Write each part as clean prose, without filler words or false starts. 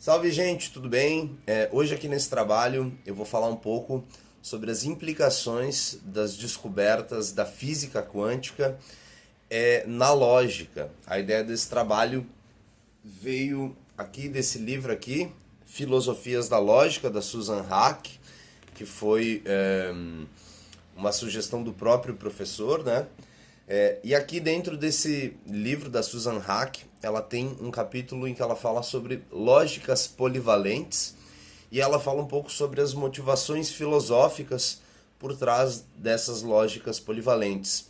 Salve, gente, tudo bem? Hoje aqui nesse trabalho eu vou falar um pouco sobre as implicações das descobertas da física quântica na lógica. A ideia desse trabalho veio aqui desse livro aqui, Filosofias da Lógica, da Susan Haack, que foi uma sugestão do próprio professor, né? E aqui dentro desse livro da Susan Haack, ela tem um capítulo em que ela fala sobre lógicas polivalentes e ela fala um pouco sobre as motivações filosóficas por trás dessas lógicas polivalentes.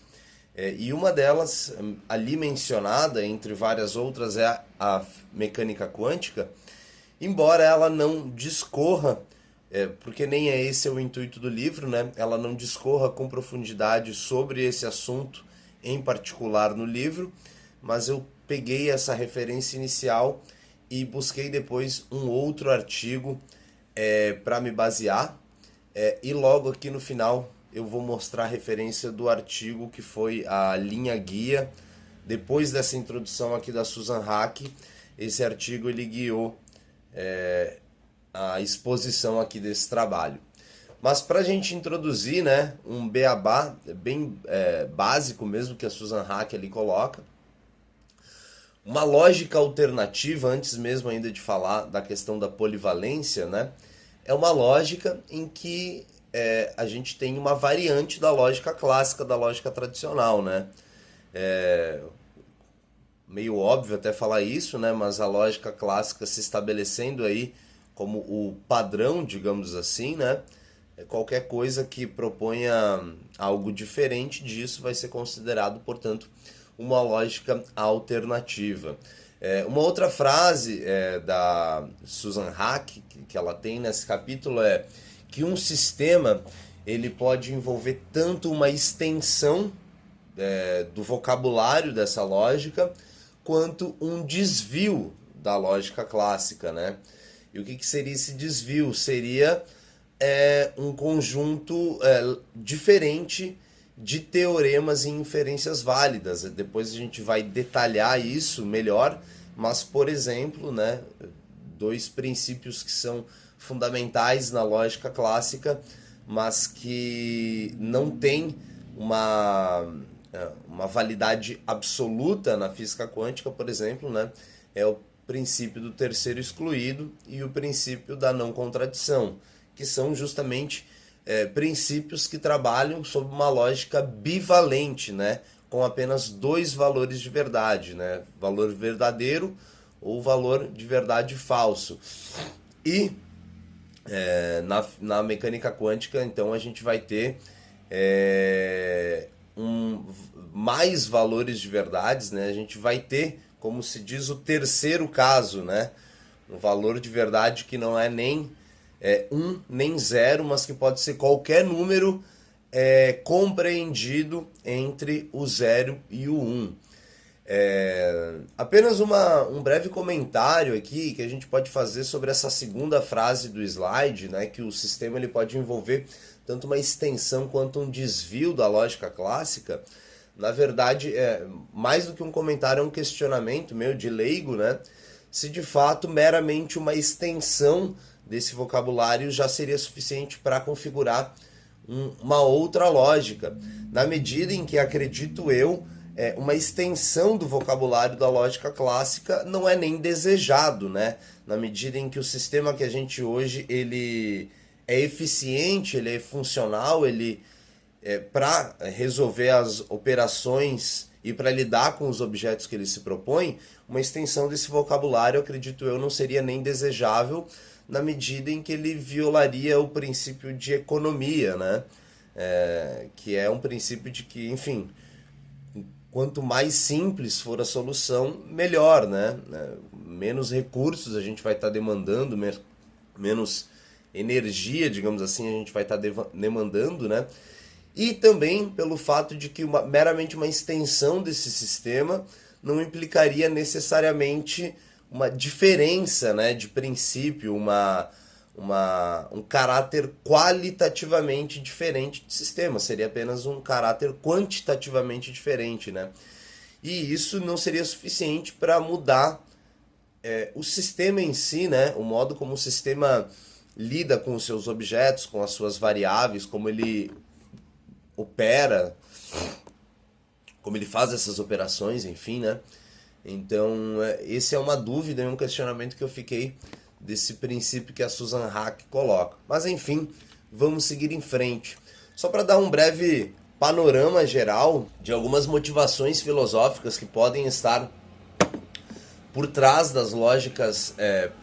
E uma delas, ali mencionada, entre várias outras, é a mecânica quântica, embora ela não discorra, porque nem é esse o intuito do livro, né? Ela não discorra com profundidade sobre esse assunto em particular no livro, mas eu peguei essa referência inicial e busquei depois um outro artigo para me basear, e logo aqui no final eu vou mostrar a referência do artigo que foi a linha guia. Depois dessa introdução aqui da Susan Haack, esse artigo ele guiou a exposição aqui desse trabalho. Mas para a gente introduzir, né, um beabá bem básico mesmo que a Susan Haack ali coloca, uma lógica alternativa, antes mesmo ainda de falar da questão da polivalência, né, é uma lógica em que a gente tem uma variante da lógica clássica, da lógica tradicional, né? Meio óbvio até falar isso, né, mas a lógica clássica se estabelecendo aí como o padrão, digamos assim, né? Qualquer coisa que proponha algo diferente disso vai ser considerado, portanto, uma lógica alternativa. Uma outra frase da Susan Haack que ela tem nesse capítulo é que um sistema ele pode envolver tanto uma extensão do vocabulário dessa lógica quanto um desvio da lógica clássica, né? E o que seria esse desvio? Seria um conjunto diferente de teoremas e inferências válidas. Depois a gente vai detalhar isso melhor, mas, por exemplo, né, dois princípios que são fundamentais na lógica clássica, mas que não têm uma validade absoluta na física quântica, por exemplo, né, é o princípio do terceiro excluído e o princípio da não contradição, que são justamente princípios que trabalham sob uma lógica bivalente, né? Com apenas dois valores de verdade, né? Valor verdadeiro ou valor de verdade falso. E na mecânica quântica, então, a gente vai ter mais valores de verdades, né? A gente vai ter, como se diz, o terceiro caso, né? Um valor de verdade que não é nem 1 nem 0, mas que pode ser qualquer número compreendido entre o 0 e o 1. Apenas um breve comentário aqui que a gente pode fazer sobre essa segunda frase do slide, né, que o sistema ele pode envolver tanto uma extensão quanto um desvio da lógica clássica. Na verdade, mais do que um comentário, é um questionamento meu de leigo, né, se de fato meramente uma extensão desse vocabulário já seria suficiente para configurar uma outra lógica, na medida em que, acredito eu, uma extensão do vocabulário da lógica clássica não é nem desejado, né? Na medida em que o sistema que a gente hoje ele é eficiente, ele é funcional, ele para resolver as operações e para lidar com os objetos que ele se propõe, uma extensão desse vocabulário, acredito eu, não seria nem desejável, na medida em que ele violaria o princípio de economia, né? Que é um princípio de que, enfim, quanto mais simples for a solução, melhor, né? Menos recursos a gente vai estar demandando, menos energia, digamos assim, a gente vai estar demandando, né? E também pelo fato de que meramente uma extensão desse sistema não implicaria necessariamente uma diferença, né, de princípio, um caráter qualitativamente diferente de sistema, seria apenas um caráter quantitativamente diferente, né? E isso não seria suficiente para mudar o sistema em si, né, o modo como o sistema lida com os seus objetos, com as suas variáveis, como ele opera, como ele faz essas operações, enfim, né? Então, esse é uma dúvida e um questionamento que eu fiquei desse princípio que a Susan Haack coloca. Mas, enfim, vamos seguir em frente. Só para dar um breve panorama geral de algumas motivações filosóficas que podem estar por trás das lógicas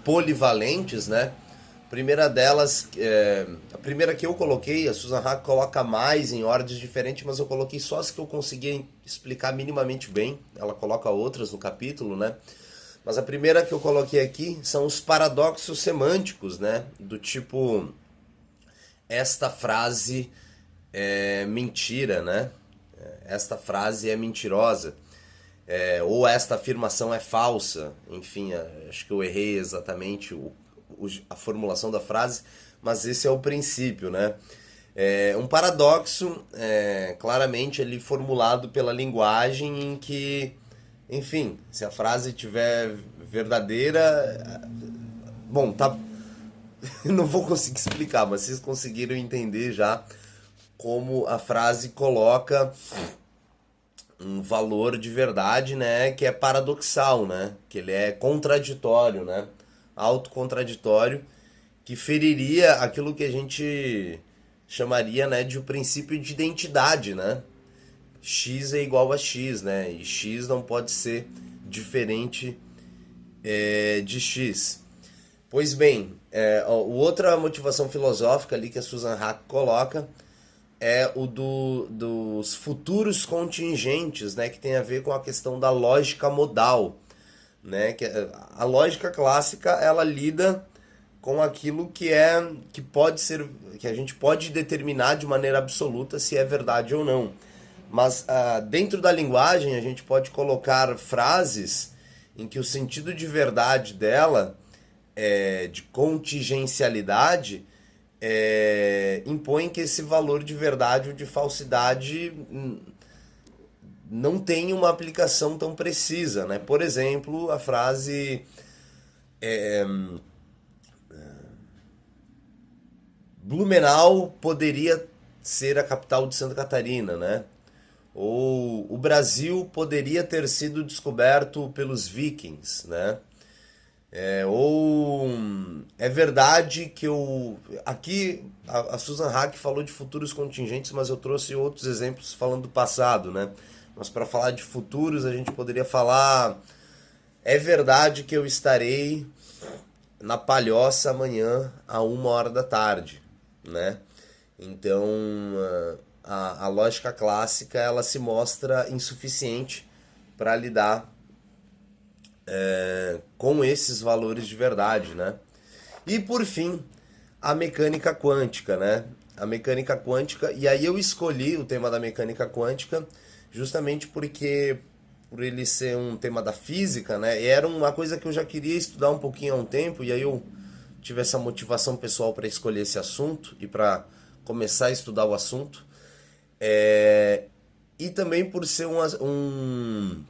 polivalentes, né? Primeira delas, a primeira que eu coloquei, a Susan Haack coloca mais em ordens diferentes, mas eu coloquei só as que eu consegui explicar minimamente bem. Ela coloca outras no capítulo, né? Mas a primeira que eu coloquei aqui são os paradoxos semânticos, né? Do tipo, esta frase é mentira, né? Esta frase é mentirosa. Ou esta afirmação é falsa. Enfim, acho que eu errei exatamente a formulação da frase, mas esse é o princípio, né? Um paradoxo, claramente ele formulado pela linguagem em que, enfim, se a frase tiver verdadeira, bom, tá, não vou conseguir explicar, mas vocês conseguiram entender já como a frase coloca um valor de verdade, né, que é paradoxal, né, que ele é contraditório, né, autocontradtório, que feriria aquilo que a gente chamaria, né, de o princípio de identidade, né? X é igual a X, né? E X não pode ser diferente de X. Pois bem, outra motivação filosófica ali que a Susan Haack coloca é o dos futuros contingentes, né? Que tem a ver com a questão da lógica modal, né? Que a lógica clássica ela lida com aquilo que pode ser, que a gente pode determinar de maneira absoluta se é verdade ou não. Mas dentro da linguagem a gente pode colocar frases em que o sentido de verdade dela, de contingencialidade, impõe que esse valor de verdade ou de falsidade não tem uma aplicação tão precisa, né? Por exemplo, a frase Blumenau poderia ser a capital de Santa Catarina, né? Ou o Brasil poderia ter sido descoberto pelos vikings, né? Ou é verdade que eu... Aqui a Susan Haack falou de futuros contingentes, mas eu trouxe outros exemplos falando do passado, né? Mas para falar de futuros, a gente poderia falar: é verdade que eu estarei na Palhoça amanhã a 1h da tarde, né? Então, a lógica clássica ela se mostra insuficiente para lidar com esses valores de verdade, né? E por fim, a mecânica quântica, né? A mecânica quântica, e aí eu escolhi o tema da mecânica quântica justamente porque por ele ser um tema da física, né? E era uma coisa que eu já queria estudar um pouquinho há um tempo, e aí eu tive essa motivação pessoal para escolher esse assunto e para começar a estudar o assunto. E também por ser um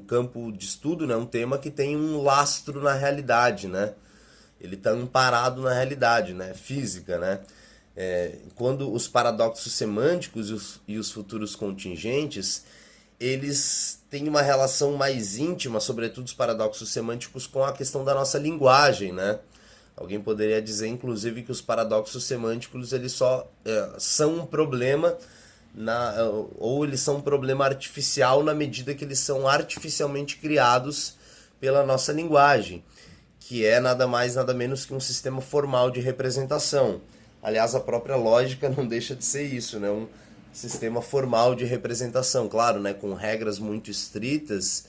campo de estudo, né? Um tema que tem um lastro na realidade, né? Ele está amparado na realidade, né? Física, né? Quando os paradoxos semânticos e os futuros contingentes, eles têm uma relação mais íntima, sobretudo os paradoxos semânticos, com a questão da nossa linguagem, né? Alguém poderia dizer, inclusive, que os paradoxos semânticos eles só são um problema, ou eles são um problema artificial na medida que eles são artificialmente criados pela nossa linguagem, que é nada mais, nada menos que um sistema formal de representação. Aliás, a própria lógica não deixa de ser isso, né? Um sistema formal de representação, claro, né? Com regras muito estritas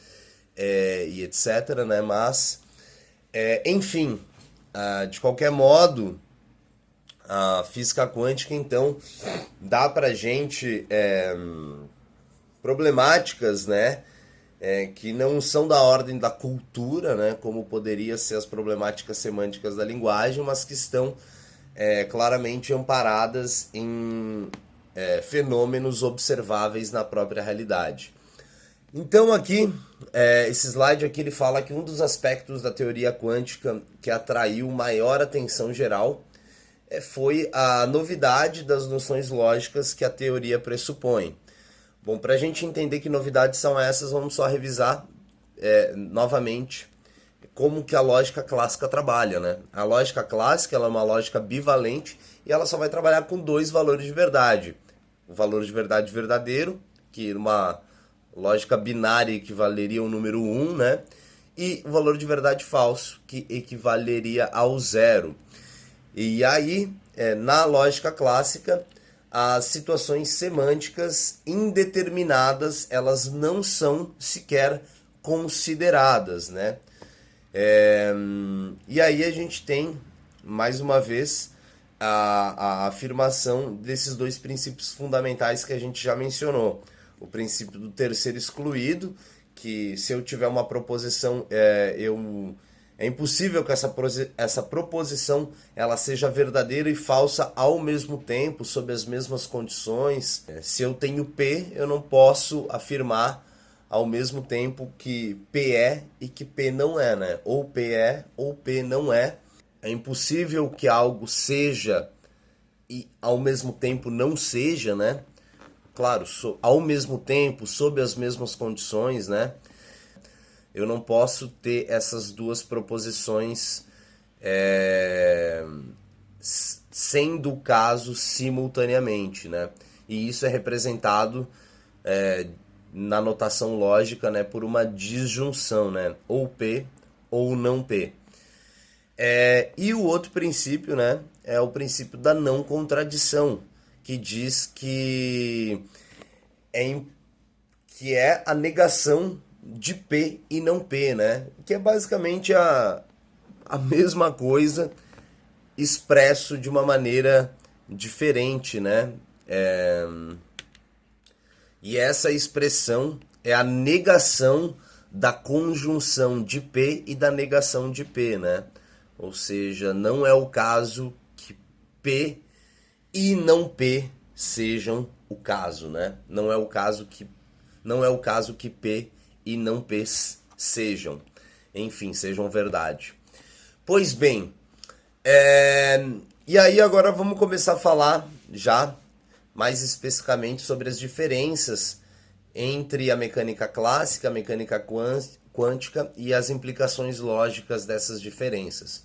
e etc, né? Mas, enfim, de qualquer modo, a física quântica, então, dá pra gente problemáticas, né? Que não são da ordem da cultura, né? Como poderia ser as problemáticas semânticas da linguagem, mas que estão claramente amparadas em fenômenos observáveis na própria realidade. Então aqui, esse slide aqui ele fala que um dos aspectos da teoria quântica que atraiu maior atenção geral foi a novidade das noções lógicas que a teoria pressupõe. Bom, para a gente entender que novidades são essas, vamos só revisar novamente como que a lógica clássica trabalha, né? A lógica clássica ela é uma lógica bivalente e ela só vai trabalhar com dois valores de verdade. O valor de verdade verdadeiro, que numa lógica binária equivaleria ao número 1, né? E o valor de verdade falso, que equivaleria ao zero. E aí, na lógica clássica, as situações semânticas indeterminadas, elas não são sequer consideradas, né? E aí a gente tem, mais uma vez, a afirmação desses dois princípios fundamentais que a gente já mencionou. O princípio do terceiro excluído, que se eu tiver uma proposição, é impossível que essa proposição ela seja verdadeira e falsa ao mesmo tempo, sob as mesmas condições. Se eu tenho P, eu não posso afirmar ao mesmo tempo que P é e que P não é, né? Ou P é ou P não é. É impossível que algo seja e ao mesmo tempo não seja, né? Claro, ao mesmo tempo, sob as mesmas condições, né? Eu não posso ter essas duas proposições sendo o caso simultaneamente, né? E isso é representado na notação lógica, né, por uma disjunção, né? Ou P ou não P. E o outro princípio, né, é o princípio da não contradição, que diz que é a negação de P e não P, né? Que é basicamente a mesma coisa expresso de uma maneira diferente, né? E essa expressão é a negação da conjunção de P e da negação de P, né? Ou seja, não é o caso que P e não P sejam o caso, né? Não é o caso que P e não P sejam, enfim, sejam verdade. Pois bem, e aí agora vamos começar a falar já mais especificamente sobre as diferenças entre a mecânica clássica, a mecânica quântica e as implicações lógicas dessas diferenças.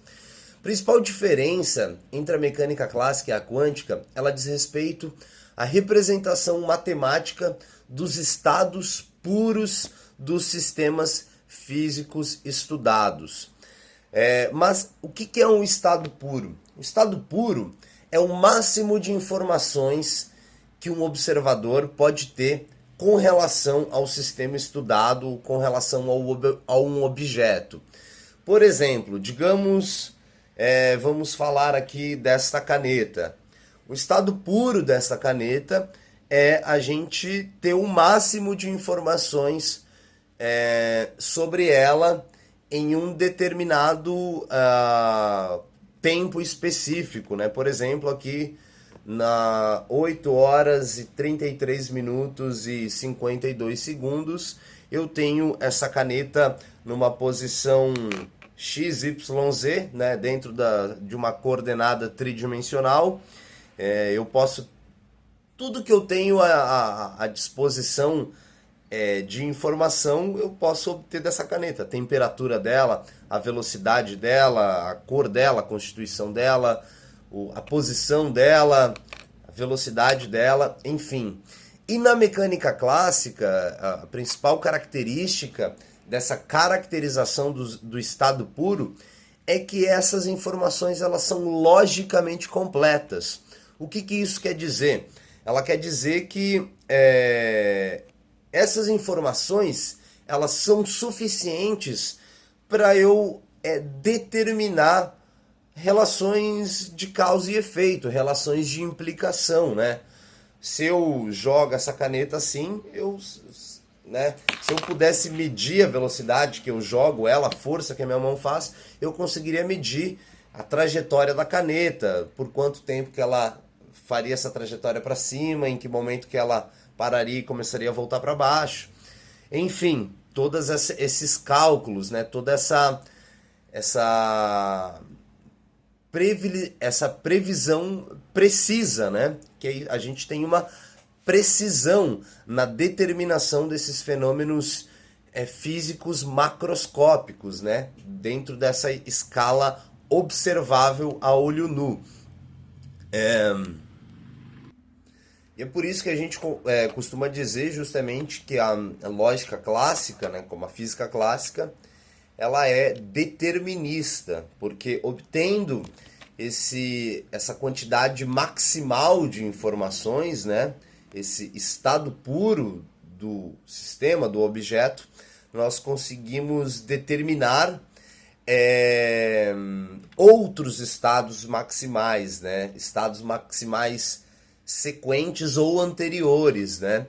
A principal diferença entre a mecânica clássica e a quântica, ela diz respeito à representação matemática dos estados puros dos sistemas físicos estudados. Mas o que é um estado puro? O estado puro é o máximo de informações que um observador pode ter com relação ao sistema estudado, com relação a um objeto. Por exemplo, digamos, vamos falar aqui desta caneta. O estado puro desta caneta é a gente ter o máximo de informações sobre ela em um determinado tempo específico, né? Por exemplo, aqui na 8 horas e 33 minutos e 52 segundos, eu tenho essa caneta numa posição XYZ, né, dentro de uma coordenada tridimensional. Eu posso... Tudo que eu tenho à disposição de informação, eu posso obter dessa caneta. A temperatura dela, a velocidade dela, a cor dela, a constituição dela, a posição dela, a velocidade dela, enfim. E na mecânica clássica, a principal característica dessa caracterização do estado puro é que essas informações elas são logicamente completas. O que isso quer dizer? Ela quer dizer que essas informações elas são suficientes para eu determinar relações de causa e efeito, relações de implicação, né? Se eu jogo essa caneta assim, né? Se eu pudesse medir a velocidade que eu jogo ela, a força que a minha mão faz, eu conseguiria medir a trajetória da caneta, por quanto tempo que ela faria essa trajetória para cima, em que momento que ela pararia e começaria a voltar para baixo. Enfim, todos esses cálculos, né? Toda essa, essa previsão precisa, né? Que aí a gente tem uma precisão na determinação desses fenômenos físicos macroscópicos, né? Dentro dessa escala observável a olho nu. E é por isso que a gente costuma dizer justamente que a lógica clássica, né, como a física clássica, ela é determinista, porque obtendo essa quantidade maximal de informações, né, esse estado puro do sistema, do objeto, nós conseguimos determinar outros estados maximais, né, estados maximais sequentes ou anteriores, né?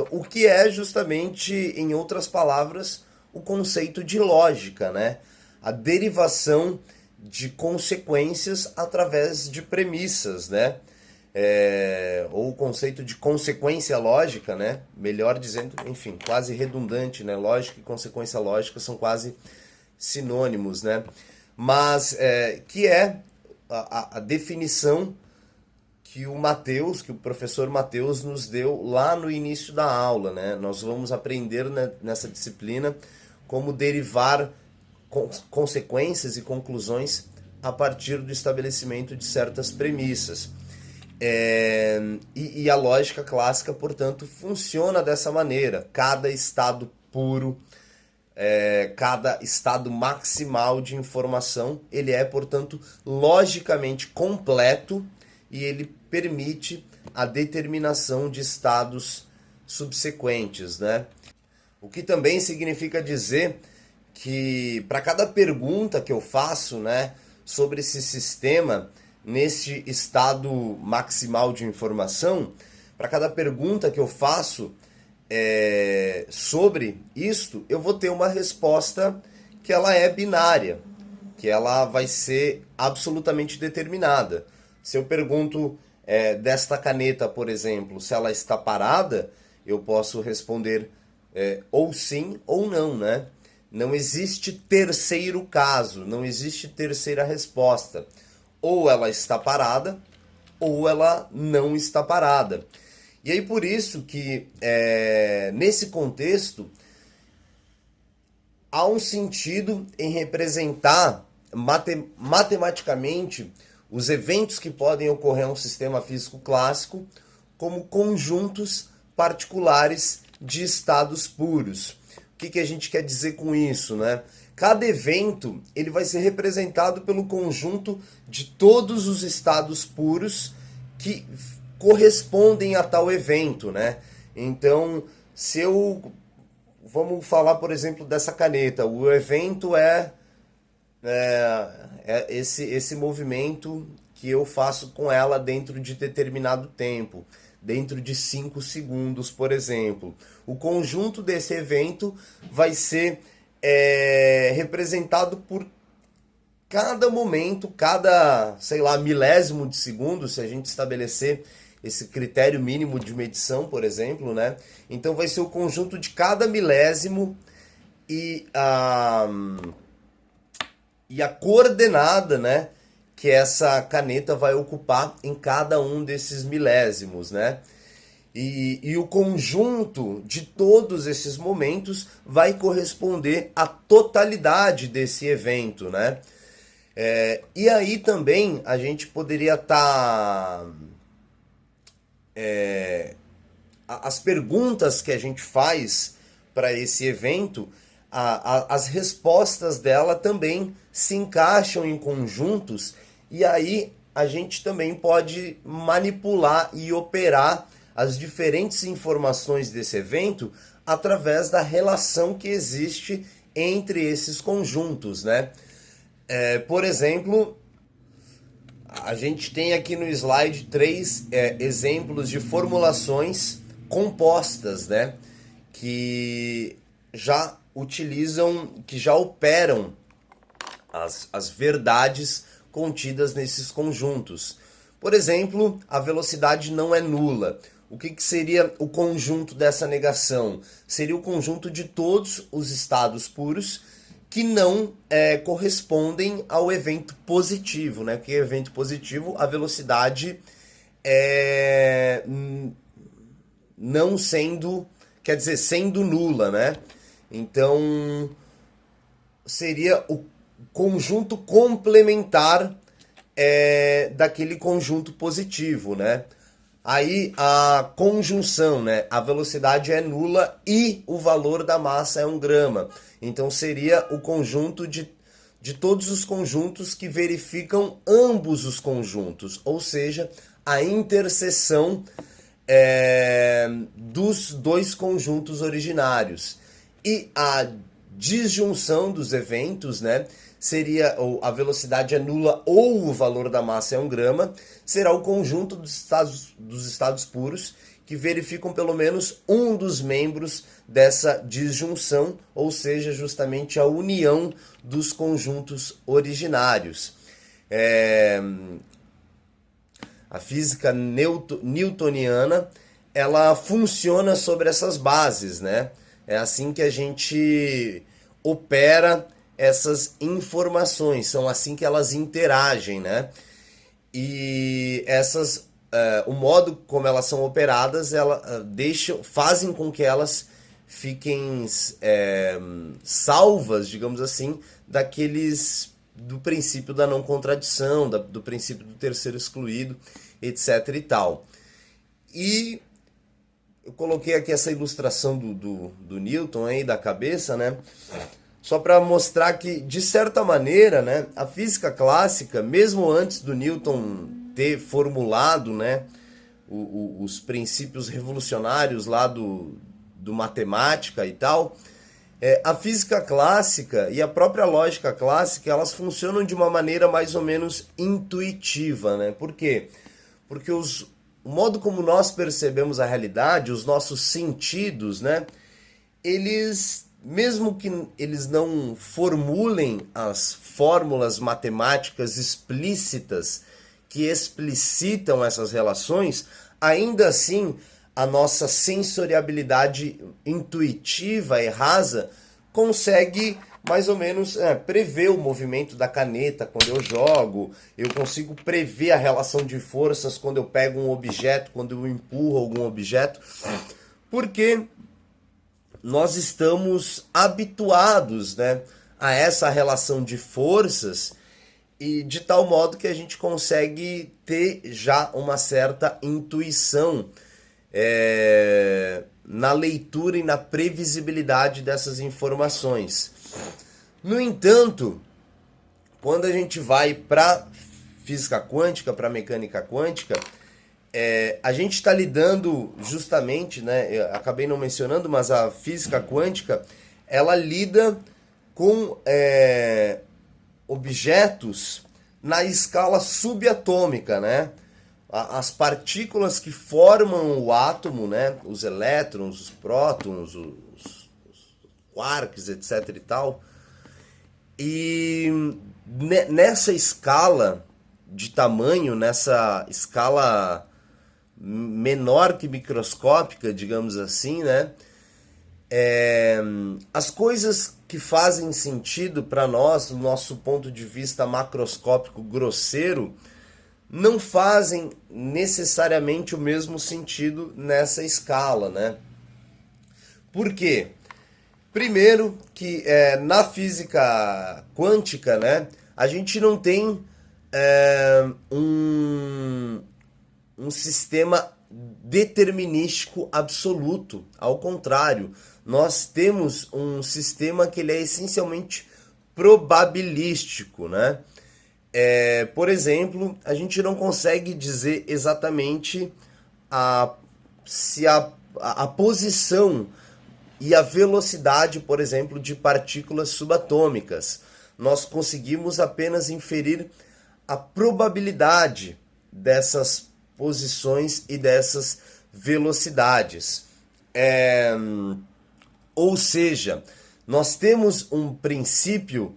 O que é justamente, em outras palavras, o conceito de lógica, né? A derivação de consequências através de premissas, né? Ou o conceito de consequência lógica, né? Melhor dizendo, enfim, quase redundante, né? Lógica e consequência lógica são quase sinônimos, né? Mas que é a definição que o professor Matheus nos deu lá no início da aula, né? Nós vamos aprender nessa disciplina como derivar consequências e conclusões a partir do estabelecimento de certas premissas. E a lógica clássica, portanto, funciona dessa maneira. Cada estado puro, cada estado maximal de informação, ele é, portanto, logicamente completo e ele permite a determinação de estados subsequentes, né? O que também significa dizer que para cada pergunta que eu faço, né, sobre esse sistema, neste estado maximal de informação, para cada pergunta que eu faço sobre isto, eu vou ter uma resposta que ela é binária, que ela vai ser absolutamente determinada. Se eu pergunto desta caneta, por exemplo, se ela está parada, eu posso responder ou sim ou não, né? Não existe terceiro caso, não existe terceira resposta. Ou ela está parada, ou ela não está parada. E aí por isso que, nesse contexto, há um sentido em representar matematicamente os eventos que podem ocorrer em um sistema físico clássico como conjuntos particulares de estados puros. O que a gente quer dizer com isso, né? Cada evento ele vai ser representado pelo conjunto de todos os estados puros que correspondem a tal evento, né? Então, vamos falar, por exemplo, dessa caneta. O evento é esse movimento que eu faço com ela dentro de determinado tempo, dentro de 5 segundos, por exemplo. O conjunto desse evento vai ser representado por cada momento, cada, sei lá, milésimo de segundo, se a gente estabelecer esse critério mínimo de medição, por exemplo, né? Então vai ser o conjunto de cada milésimo e a coordenada, né, que essa caneta vai ocupar em cada um desses milésimos, né? E o conjunto de todos esses momentos vai corresponder à totalidade desse evento, né? E aí também a gente poderia estar... as perguntas que a gente faz para esse evento, as respostas dela também se encaixam em conjuntos, e aí a gente também pode manipular e operar as diferentes informações desse evento através da relação que existe entre esses conjuntos, né? Por exemplo, a gente tem aqui no slide 3 exemplos de formulações compostas, né? Que já utilizam, que já operam as verdades contidas nesses conjuntos. Por exemplo, a velocidade não é nula. o que seria o conjunto dessa negação? Seria o conjunto de todos os estados puros que não correspondem ao evento positivo, né? Porque evento positivo, a velocidade não sendo, quer dizer, sendo nula, né? Então, seria o conjunto complementar daquele conjunto positivo, né? Aí a conjunção, né? A velocidade é nula e o valor da massa é 1 grama. Então seria o conjunto de todos os conjuntos que verificam ambos os conjuntos, ou seja, a interseção dos dois conjuntos originários. E a disjunção dos eventos, né? Seria a velocidade é nula ou o valor da massa é 1 grama, será o conjunto dos estados puros que verificam pelo menos um dos membros dessa disjunção, ou seja, justamente a união dos conjuntos originários. A física newtoniana, ela funciona sobre essas bases, né? É assim que a gente opera essas informações, são assim que elas interagem, né? E essas, o modo como elas são operadas, fazem com que elas fiquem salvas, digamos assim, do princípio da não contradição, do princípio do terceiro excluído, etc e tal. E eu coloquei aqui essa ilustração do Newton aí da cabeça, né? Só para mostrar que, de certa maneira, né, a física clássica, mesmo antes do Newton ter formulado, né, os princípios revolucionários lá do matemática e tal, a física clássica e a própria lógica clássica, elas funcionam de uma maneira mais ou menos intuitiva, né? Por quê? Porque o modo como nós percebemos a realidade, os nossos sentidos, né, mesmo que eles não formulem as fórmulas matemáticas explícitas que explicitam essas relações, ainda assim a nossa sensoriabilidade intuitiva e rasa consegue mais ou menos prever o movimento da caneta quando eu jogo, eu consigo prever a relação de forças quando eu pego um objeto, quando eu empurro algum objeto, porque nós estamos habituados, né, a essa relação de forças e de tal modo que a gente consegue ter já uma certa intuição na leitura e na previsibilidade dessas informações. No entanto, quando a gente vai para física quântica, para mecânica quântica, a gente está lidando justamente, né, eu acabei não mencionando, mas a física quântica, ela lida com objetos na escala subatômica, né? As partículas que formam o átomo, né, os elétrons, os prótons, os quarks, etc e tal. E nessa escala de tamanho, nessa escala menor que microscópica, digamos assim, né? As coisas que fazem sentido para nós, do nosso ponto de vista macroscópico grosseiro, não fazem necessariamente o mesmo sentido nessa escala, né? Por quê? Primeiro que na física quântica, né, a gente não tem um sistema determinístico absoluto. Ao contrário, nós temos um sistema que ele é essencialmente probabilístico, né? Por exemplo, a gente não consegue dizer exatamente se a posição e a velocidade, por exemplo, de partículas subatômicas. Nós conseguimos apenas inferir a probabilidade dessas posições e dessas velocidades. Ou seja, nós temos um princípio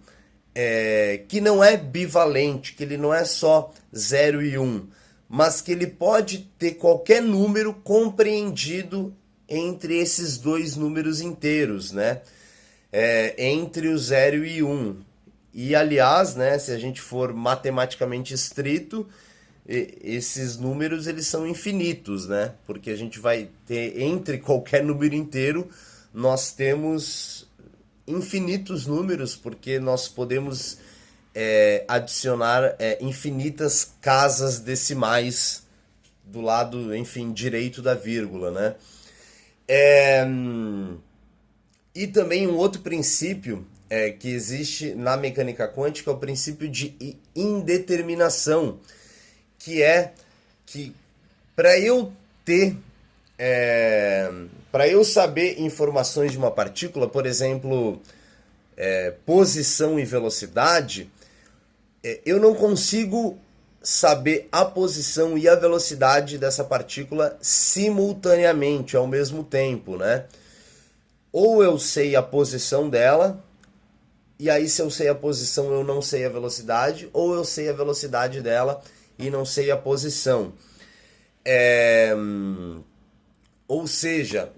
que não é bivalente, que ele não é só 0 e 1, mas que ele pode ter qualquer número compreendido entre esses dois números inteiros, né? Entre o 0 e 1. E, aliás, né, se a gente for matematicamente estrito, esses números eles são infinitos, né? Porque a gente vai ter, entre qualquer número inteiro, nós temos infinitos números, porque nós podemos adicionar infinitas casas decimais do lado, enfim, direito da vírgula, né? E também um outro princípio que existe na mecânica quântica é o princípio de indeterminação, que é que para eu ter, para eu saber informações de uma partícula, por exemplo, posição e velocidade, eu não consigo saber a posição e a velocidade dessa partícula simultaneamente, ao mesmo tempo, né? Ou eu sei a posição dela, e aí se eu sei a posição eu não sei a velocidade, ou eu sei a velocidade dela e não sei a posição. Ou seja,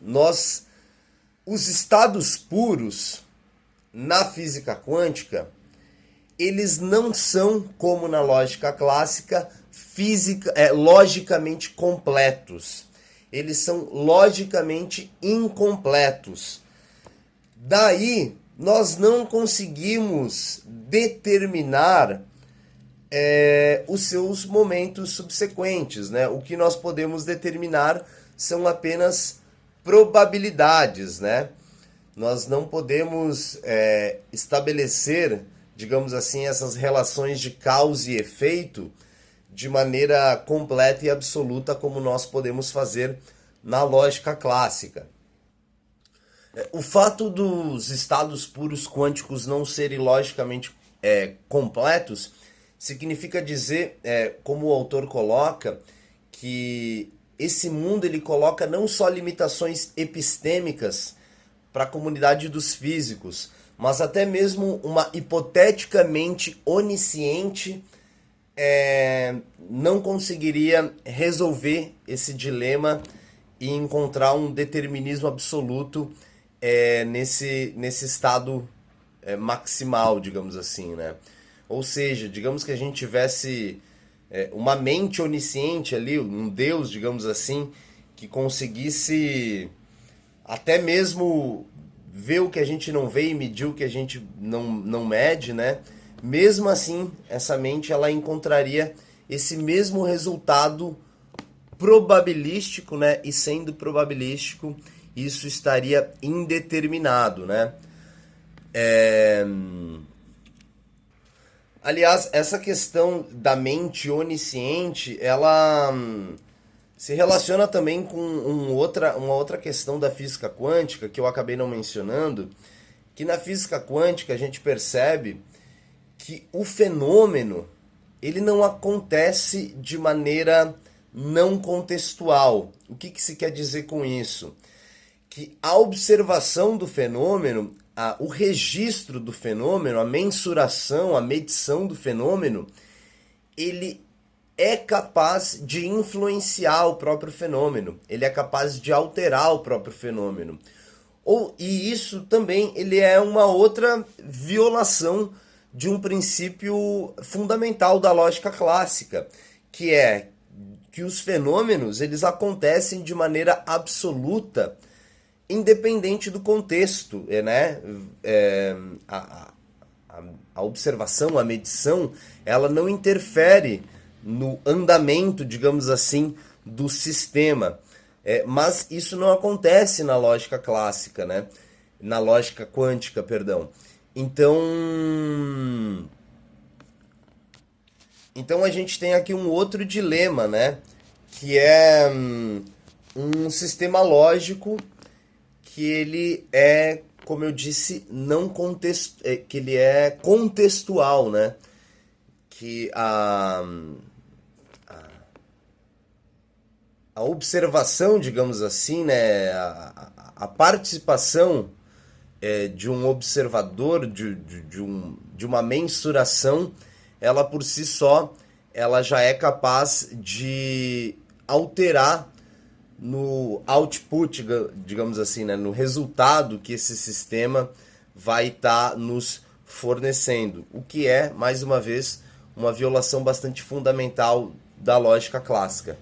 os estados puros na física quântica, eles não são, como na lógica clássica, logicamente completos. Eles são logicamente incompletos. Daí, nós não conseguimos determinar os seus momentos subsequentes, né? O que nós podemos determinar são apenas probabilidades, né? Nós não podemos estabelecer, digamos assim, essas relações de causa e efeito de maneira completa e absoluta como nós podemos fazer na lógica clássica. O fato dos estados puros quânticos não serem logicamente completos significa dizer, como o autor coloca, que esse mundo ele coloca não só limitações epistêmicas para a comunidade dos físicos, mas até mesmo uma hipoteticamente onisciente não conseguiria resolver esse dilema e encontrar um determinismo absoluto nesse estado maximal, digamos assim, né? Ou seja, digamos que a gente tivesse uma mente onisciente ali, um Deus, digamos assim, que conseguisse até mesmo ver o que a gente não vê e medir o que a gente não mede, né? Mesmo assim, essa mente ela encontraria esse mesmo resultado probabilístico, né? E sendo probabilístico, isso estaria indeterminado, né? Aliás, essa questão da mente onisciente, ela se relaciona também com uma outra questão da física quântica que eu acabei não mencionando, que na física quântica a gente percebe que o fenômeno ele não acontece de maneira não contextual. O que se quer dizer com isso? Que a observação do fenômeno, o registro do fenômeno, a mensuração, a medição do fenômeno, ele é capaz de influenciar o próprio fenômeno, ele é capaz de alterar o próprio fenômeno. E isso também ele é uma outra violação de um princípio fundamental da lógica clássica, que é que os fenômenos eles acontecem de maneira absoluta, independente do contexto, né? A observação, a medição, ela não interfere no andamento, digamos assim, do sistema. Mas isso não acontece na lógica clássica, né? Na lógica quântica, perdão. Então a gente tem aqui um outro dilema, né? Que é um sistema lógico que ele é, como eu disse, que ele é contextual, né? Que a observação, digamos assim, né? A participação de um observador, de uma mensuração, ela por si só, ela já é capaz de alterar no output, digamos assim, né, no resultado que esse sistema vai estar nos fornecendo, o que é, mais uma vez, uma violação bastante fundamental da lógica clássica.